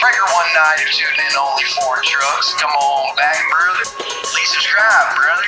Breaker 19, you're tuning in only for trucks. Come on back, brother. Please subscribe, brother.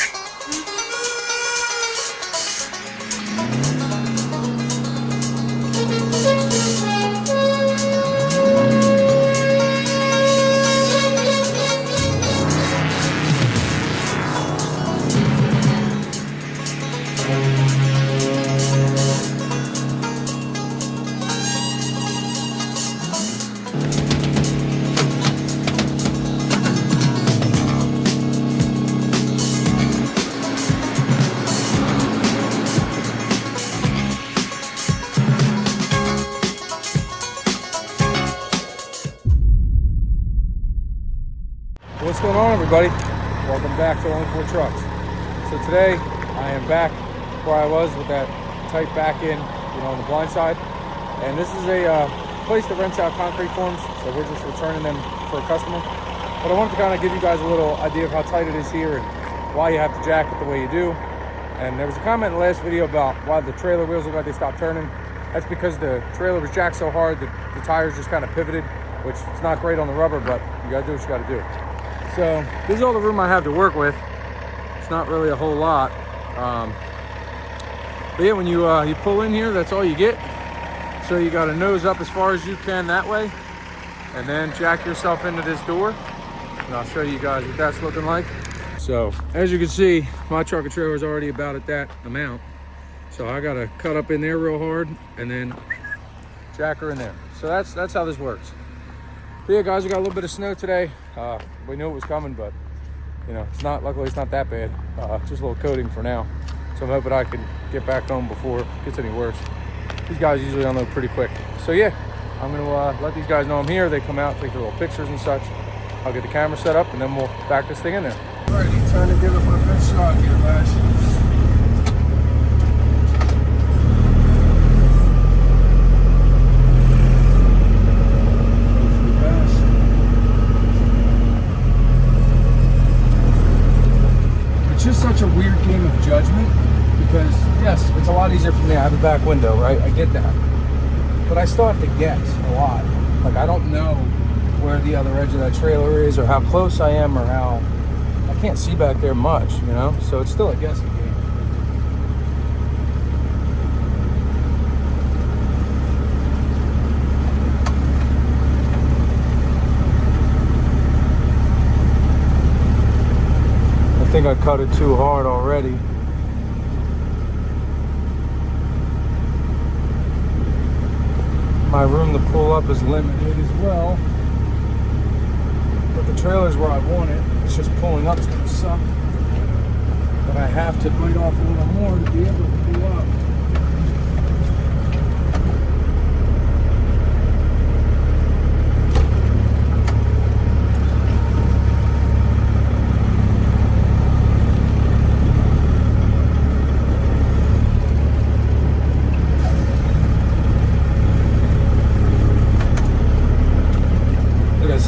What's going on, everybody? Welcome back to Only for Trucks. So today I am back where I was with that tight back in, on the blind side. And this is a place that rents out concrete forms, so we're just returning them for a customer. But I wanted to kind of give you guys a little idea of how tight it is here and why you have to jack it the way you do. And there was a comment in the last video about why the trailer wheels look like they stopped turning. That's because the trailer was jacked so hard that the tires just kind of pivoted, which is not great on the rubber, but you gotta do what you gotta do. So this is all the room I have to work with. It's not really a whole lot. But yeah, when you pull in here, that's all you get. So you got to nose up as far as you can that way, and then jack yourself into this door. And I'll show you guys what that's looking like. So as you can see, my truck and trailer is already about at that amount. So I got to cut up in there real hard and then jack her in there. So that's how this works. But yeah, guys, we got a little bit of snow today. We knew it was coming, but luckily it's not that bad. Just a little coating for now. So I'm hoping I can get back home before it gets any worse. These guys usually unload pretty quick. So yeah, I'm gonna let these guys know I'm here. They come out, take their little pictures and such. I'll get the camera set up and then we'll back this thing in there. Alrighty, time to give it my best shot here, guys. It's just such a weird game of judgment because yes, it's a lot easier for me. I have a back window, right? I get that, but I still have to guess a lot. Like I don't know where the other edge of that trailer is or how close I am or how I can't see back there much, so it's still a guessing game. I think I cut it too hard already. My room to pull up is limited as well. But the trailer's where I want it. It's just pulling up is gonna suck. But I have to bite off a little more to be able to pull up.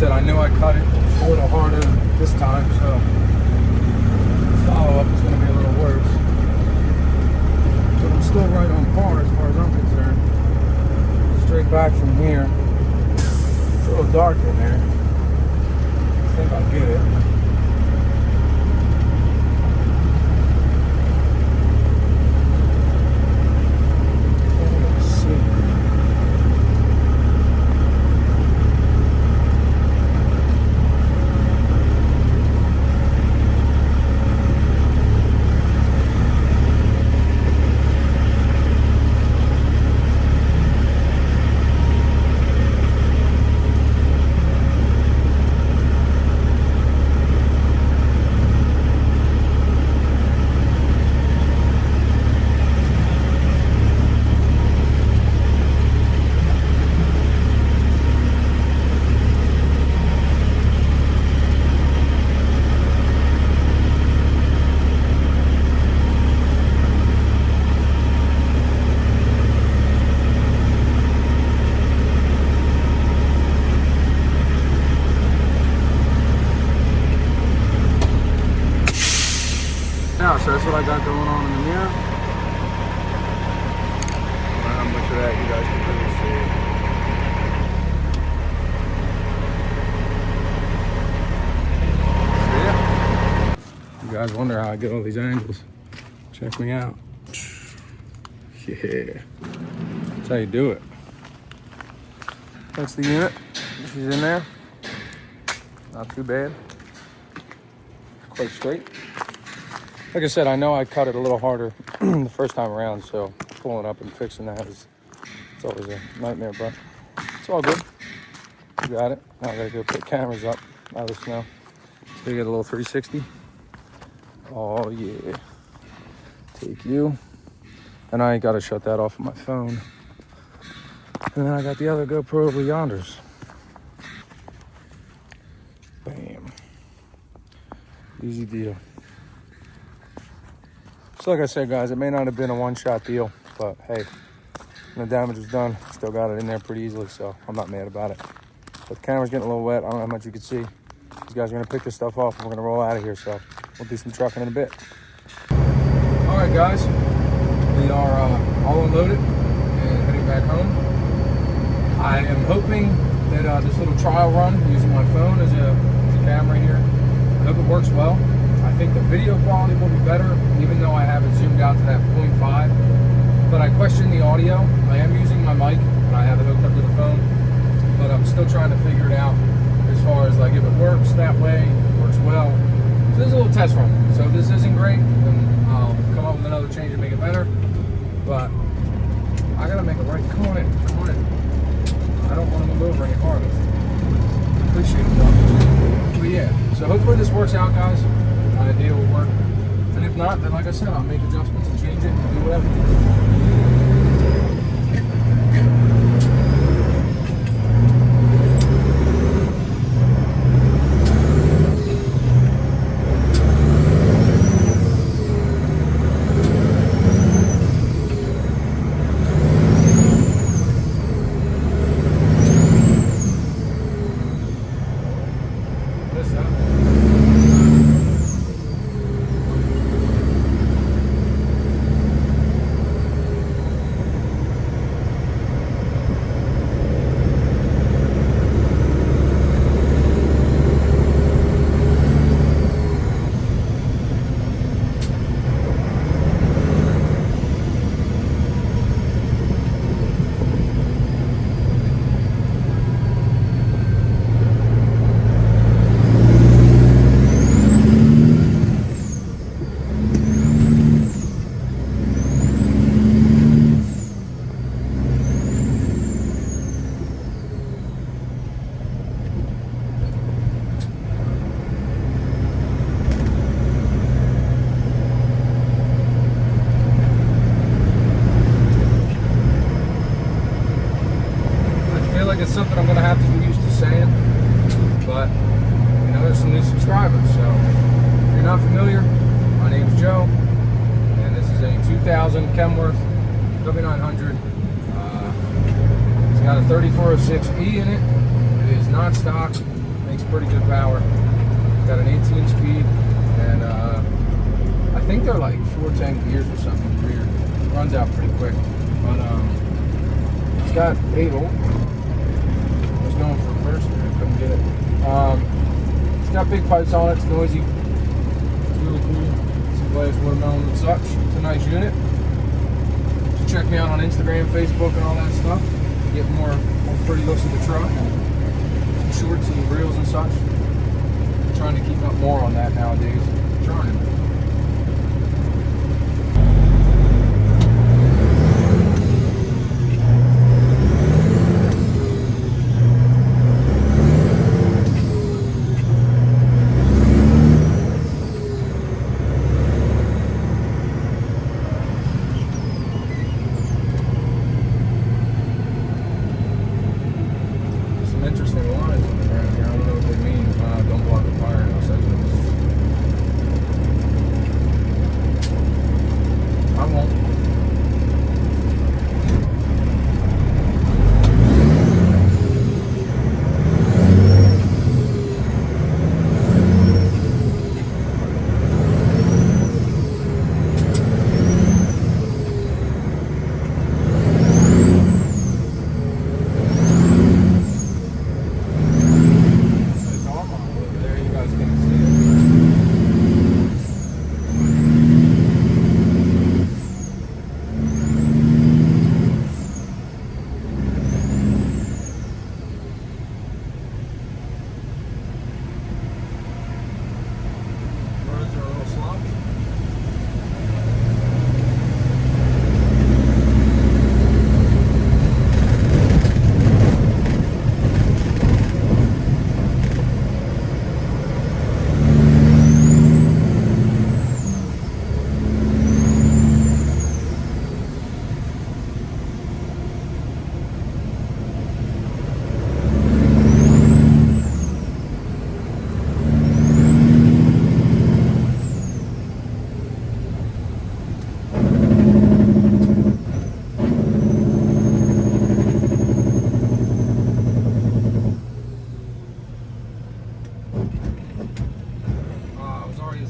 I knew I cut it a little harder this time, so follow-up is going to be a little worse. But I'm still right on par as far as I'm concerned. Straight back from here. It's a little dark in there. I think I'll get it. So that's what I got going on in the mirror. How much of that you guys can really see. guys wonder how I get all these angles, check me out. Yeah, that's how you do it. That's the unit. She's in there. Not too bad. Quite straight. Like I said, I know I cut it a little harder the first time around, so pulling up and fixing that it's always a nightmare, but it's all good. You got it. Now I gotta go put cameras up out of the snow. So you get a little 360. Oh yeah. Take you. And I gotta shut that off of my phone. And then I got the other GoPro over yonders. Bam. Easy deal. So like I said, guys, it may not have been a one-shot deal, but hey, when the damage was done, still got it in there pretty easily, so I'm not mad about it. But the camera's getting a little wet. I don't know how much you can see. These guys are gonna pick this stuff off and we're gonna roll out of here, so we'll do some trucking in a bit. All right, guys, we are all unloaded and heading back home. I am hoping that this little trial run using my phone as a camera here, I hope it works well. I think the video quality will be better, even though I have it zoomed out to that 0.5. But I question the audio. I am using my mic and I have it hooked up to the phone, but I'm still trying to figure it out as far as like if it works that way, works well. So this is a little test run. So if this isn't great, then I'll come up with another change and make it better. But I gotta make it right. Come on in, come on in. I don't want to move over any farther. Appreciate it, though. But yeah, so hopefully this works out, guys. My idea will work. And if not, then like I said, I'll make adjustments and change it and do whatever. It's something I'm going to have to get used to saying, but you know, there's some new subscribers, so if you're not familiar, my name is Joe, and this is a 2000 Kenworth W900. It's got a 3406E in it. It is not stock, makes pretty good power. It's got an 18 speed, and I think they're like 410 gears or something weird. It runs out pretty quick, but it's got 8 volt. Going for first, I couldn't get it. It's got big pipes on it, it's noisy. It's really cool. Some glass watermelon and such. It's a nice unit. So check me out on Instagram, Facebook, and all that stuff. Get more pretty looks at the truck. Some shorts and reels and such. I'm trying to keep up more on that nowadays. I'm trying. Interesting lines around here. I don't know what they mean. Don't block the fire. No such thing.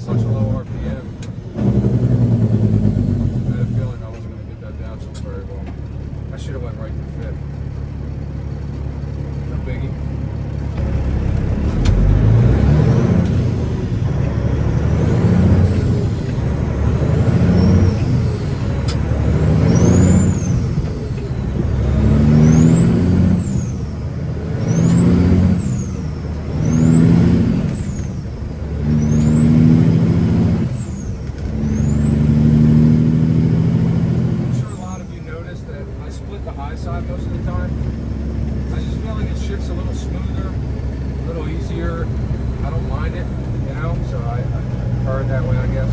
such a low RPM. I had a feeling I wasn't going to get that down so very well. I should have went right to fifth. No biggie. Most of the time, I just feel like it shifts a little smoother, a little easier. I don't mind it, you know, so I prefer it that way, I guess.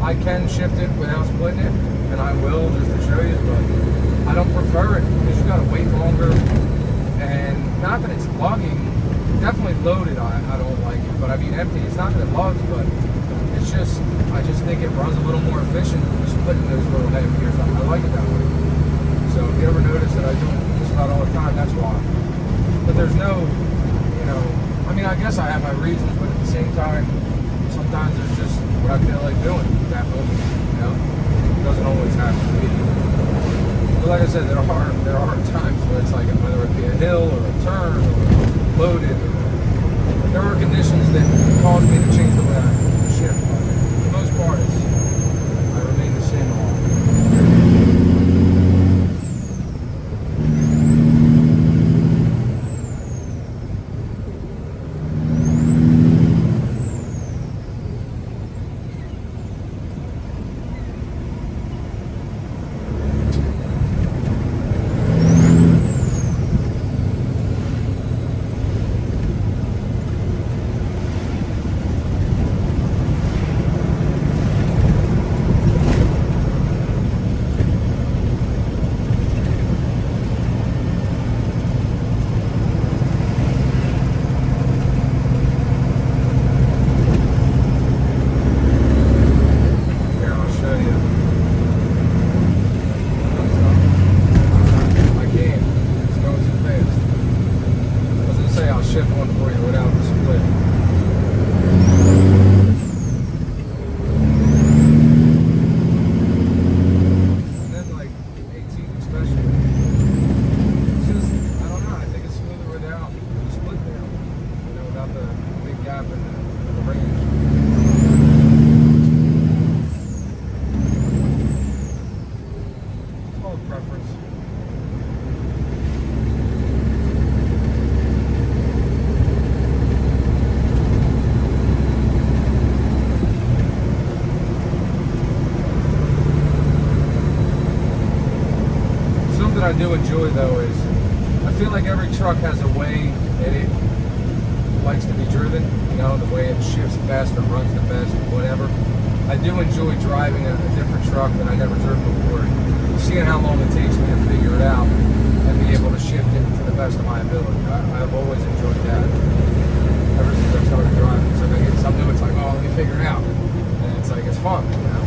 I can shift it without splitting it, and I will just to show you, but I don't prefer it because you gotta wait longer, and not that it's lugging, definitely loaded, I don't like it, but I mean empty, it's not that it lugs, but it's just, I just think it runs a little more efficient splitting those little heavy gears. I like it that way. So if you ever notice that I do it just about all the time, that's why. But there's no, you know, I mean, I guess I have my reasons, but at the same time, sometimes it's just what I feel like doing at that moment, you know? It doesn't always have to be. But like I said, there are times where it's like, whether it be a hill or a turn or loaded, there are conditions that cause me to change the way I shift. But for the most part, I remain the same all. Shift one for you without the split. And then like 18 especially. It's just, I don't know, I think it's smoother without the split there. You know, without the big gap in the range. It's all a preference. That I do enjoy though is I feel like every truck has a way that it likes to be driven, you know, the way it shifts best or runs the best or whatever. I do enjoy driving a different truck that I never driven before, seeing how long it takes me to figure it out and be able to shift it to the best of my ability. I've always enjoyed that ever since I started driving. So if I get something new, it's like, oh, let me figure it out, and it's like, it's fun, you know.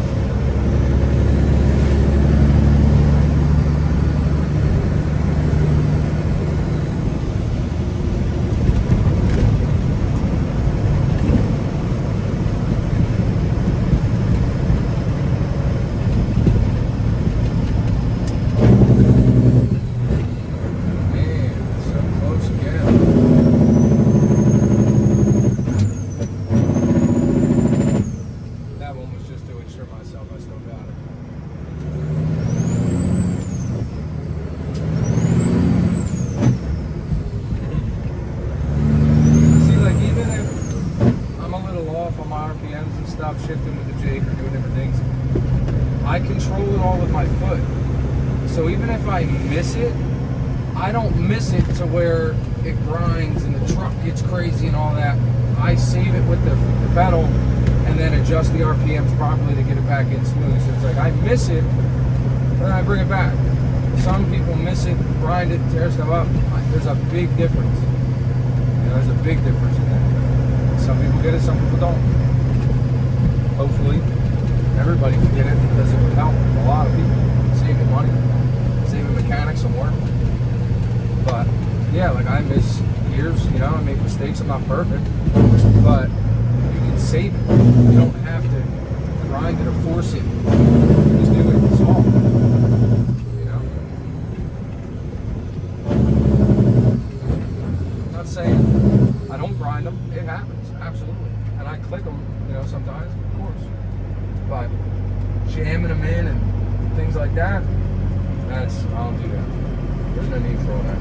Shifting with the Jake or doing different things, I control it all with my foot. So even if I miss it, I don't miss it to where it grinds and the truck gets crazy and all that. I save it with the pedal and then adjust the RPMs properly to get it back in smooth. So it's like I miss it, then I bring it back. Some people miss it, grind it, tear stuff up. There's a big difference. You know, there's a big difference in that. Some people get it, some people don't. Hopefully, everybody can get it because it would help a lot of people. Saving money, saving mechanics some work. But yeah, like I miss gears, you know, I make mistakes, I'm not perfect. But you can save it. You don't have to grind it or force it. Just do it. It's all. You know? I'm not saying I don't grind them. It happens. Absolutely. And I click them, you know, sometimes, of course. But jamming them in and things like that, I don't do that. There's no need for all that.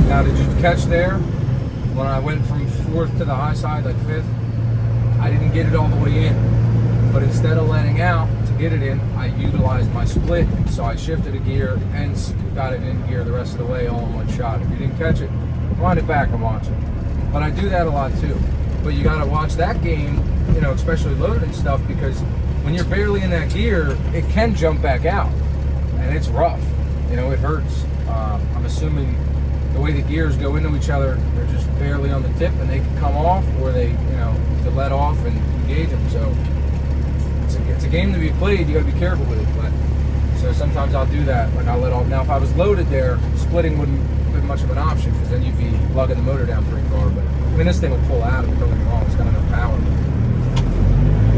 Now, did you catch there when I went from 4th to the high side, like 5th? I didn't get it all the way in, but instead of letting out to get it in, I utilized my split. So I shifted a gear and got it in gear the rest of the way all in one shot. If you didn't catch it, wind it back and watch it. But I do that a lot too. But you got to watch that game, you know, especially loaded and stuff, because when you're barely in that gear, it can jump back out, and it's rough. You know, it hurts. I'm assuming the way the gears go into each other, they're just barely on the tip, and they can come off, or they, you know, to let off and engage them. So it's a game to be played. You got to be careful with it. But so sometimes I'll do that. Like I'll let off. Now, if I was loaded there, splitting wouldn't be much of an option, because then you'd be lugging the motor down pretty far. But I mean, this thing will pull out of it. Don't get me wrong; it's got enough power.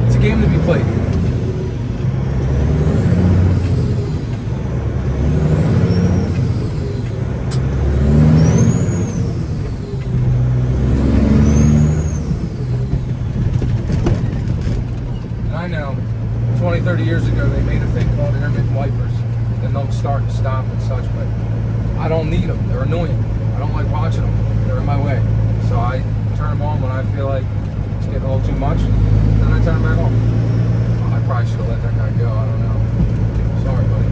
It's a game to be played. I know 20, 30 years ago they made a thing called intermittent wipers, and they'll start and stop and such, but I don't need them. They're annoying. I don't like watching them. They're in my way. So I turn them on when I feel like it's getting a little too much, and then I turn them back on. I probably should have let that guy go. I don't know. Sorry, buddy.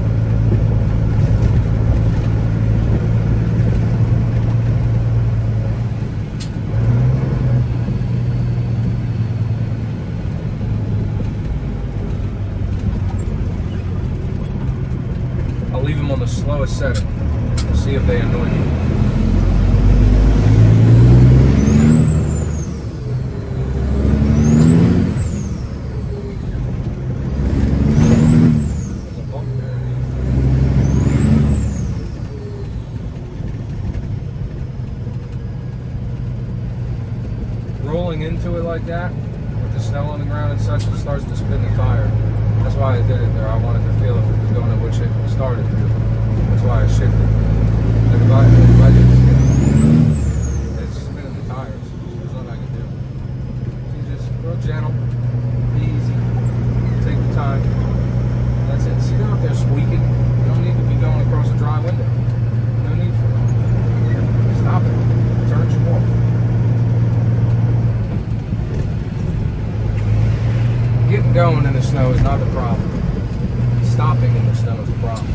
I'll leave them on the slowest setting. We'll see if they annoy me. Rolling into it like that, with the snow on the ground and such, it starts to spin the tire. That's why I did it there. I wanted to feel if it was going to which it started to. That's why I shifted. Like if I did it's spinning the tires. There's nothing I can do. You just real gentle, easy, take the time. That's it. See, they're out there squeaking. You don't need to be going across a dry window. No need for it. Stop it. Turn you off. Getting going in the snow is not the problem. Stopping in the snow is the problem.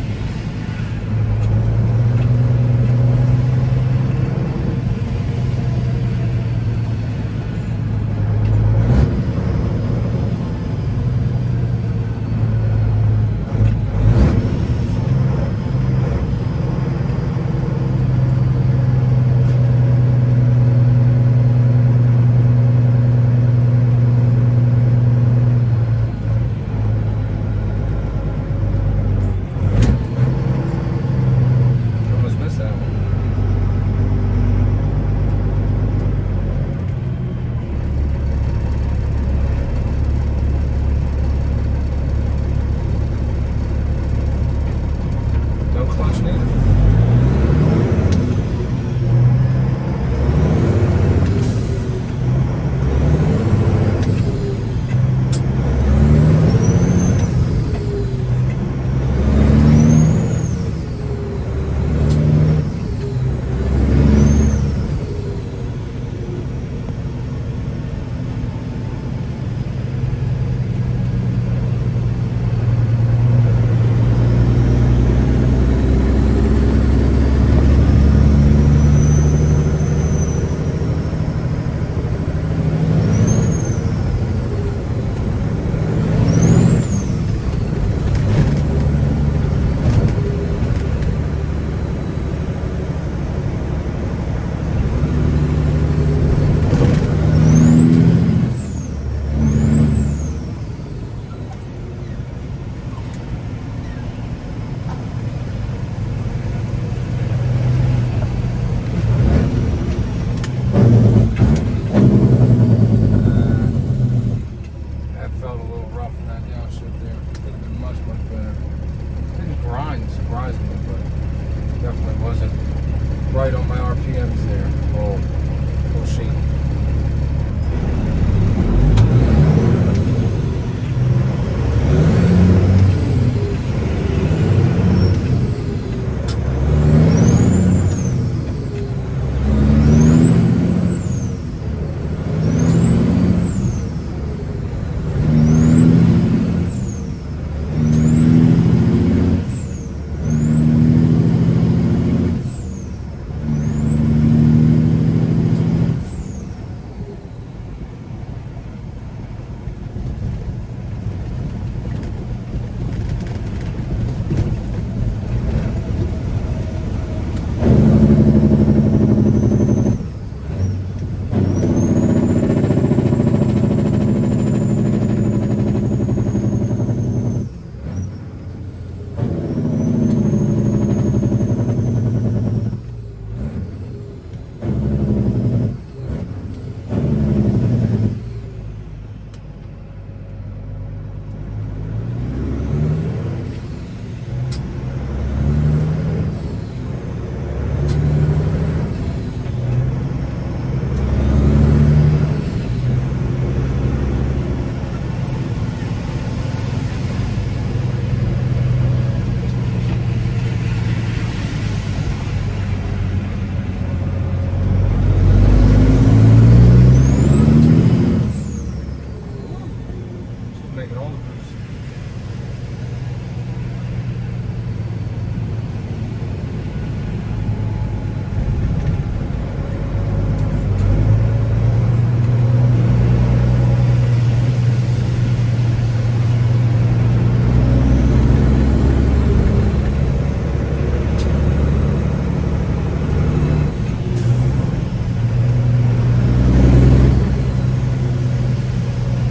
definitely wasn't right on my RPMs there. Little sheet. Making all the boosts.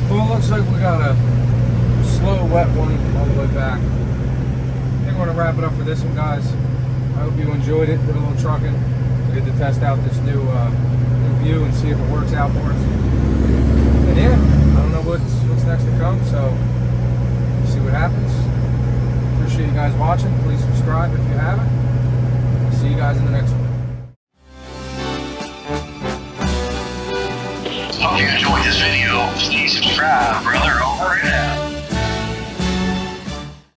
Well, it looks like we got a slow, wet one all the way back. I think we're gonna wrap it up for this one, guys. I hope you enjoyed it. Did a little trucking. We get to test out this new view and see if it works out for us. And yeah, I don't know what's next to come, so we'll see what happens. Appreciate you guys watching. Please subscribe if you haven't. See you guys in the next one. Hope you enjoyed this video. Please subscribe, brother. Over and out.